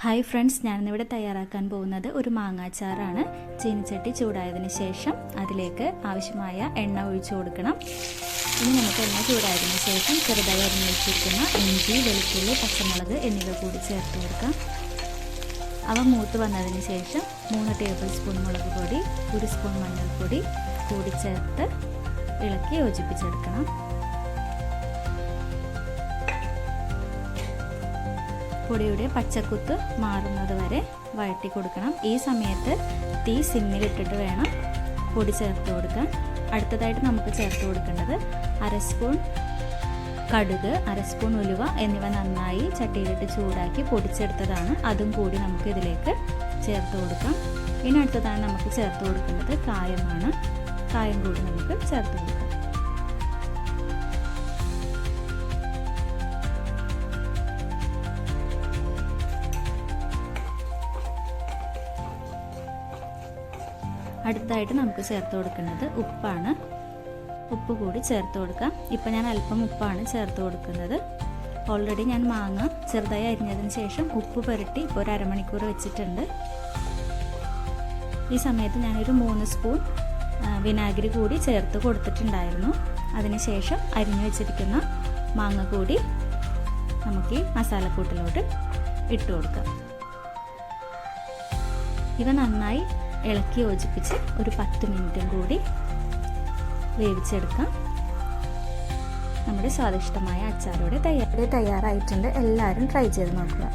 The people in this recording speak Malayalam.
ഹായ് ഫ്രണ്ട്സ്, ഞാനിന്നിവിടെ തയ്യാറാക്കാൻ പോകുന്നത് ഒരു മാങ്ങാച്ചാറാണ്. ചീനിച്ചട്ടി ചൂടായതിന് ശേഷം അതിലേക്ക് ആവശ്യമായ എണ്ണ ഒഴിച്ചു കൊടുക്കണം. ഇനി നമുക്ക് എണ്ണ ചൂടായതിന് ശേഷം ചെറുതായി അരിഞ്ഞു വെച്ചിരിക്കുന്ന ഇഞ്ചി, വെളുത്തുള്ളി, പച്ചമുളക് എന്നിവ കൂടി ചേർത്ത് കൊടുക്കാം. അവ മൂത്ത് വന്നതിന് ശേഷം 3 ടേബിൾ സ്പൂൺ മുളക് പൊടി, 1 സ്പൂൺ മഞ്ഞൾപ്പൊടി കൂടി ചേർത്ത് ഇളക്കി യോജിപ്പിച്ചെടുക്കണം. പൊടിയുടെ പച്ചക്കുത്ത് മാറുന്നത് വരെ വഴറ്റി കൊടുക്കണം. ഈ സമയത്ത് തീ സിമ്മിലിട്ടിട്ട് വേണം പൊടി ചേർത്ത് കൊടുക്കാൻ. അടുത്തതായിട്ട് നമുക്ക് ചേർത്ത് കൊടുക്കേണ്ടത് 1/2 സ്പൂൺ കടുക്, 1/2 സ്പൂൺ ഉലുവ എന്നിവ നന്നായി ചട്ടിയിലിട്ട് ചൂടാക്കി പൊടിച്ചെടുത്തതാണ്. അതും കൂടി നമുക്ക് ഇതിലേക്ക് ചേർത്ത് കൊടുക്കാം. ഇനി അടുത്തതായി നമുക്ക് ചേർത്ത് കൊടുക്കേണ്ടത് കായമാണ്. കായം കൂടി നമുക്ക് ചേർത്ത് കൊടുക്കാം. അടുത്തായിട്ട് നമുക്ക് ചേർത്ത് കൊടുക്കുന്നത് ഉപ്പാണ്. ഉപ്പ് കൂടി ചേർത്ത് കൊടുക്കാം. ഇപ്പം ഞാൻ അല്പം ഉപ്പാണ് ചേർത്ത് കൊടുക്കുന്നത്. ഓൾറെഡി ഞാൻ മാങ്ങ ചെറുതായി അരിഞ്ഞതിന് ശേഷം ഉപ്പ് പുരട്ടി ഇപ്പോൾ ഒരു അരമണിക്കൂർ വെച്ചിട്ടുണ്ട്. ഈ സമയത്ത് ഞാനൊരു 3 സ്പൂൺ വിനാഗിരി കൂടി ചേർത്ത് കൊടുത്തിട്ടുണ്ടായിരുന്നു. അതിനുശേഷം അരിഞ്ഞു വെച്ചിരിക്കുന്ന മാങ്ങ കൂടി നമുക്ക് ഈ മസാലക്കൂട്ടിലോട്ട് ഇട്ട് കൊടുക്കാം. ഇവ നന്നായി ഇളക്കി യോജിപ്പിച്ച് ഒരു 10 മിനിറ്റും കൂടി വേവിച്ചെടുക്കാം. നമ്മുടെ സ്വാദിഷ്ടമായ അച്ചാർ ഇവിടെ തയ്യാറായിട്ടുണ്ട്. എല്ലാവരും ട്രൈ ചെയ്ത് നോക്കുക.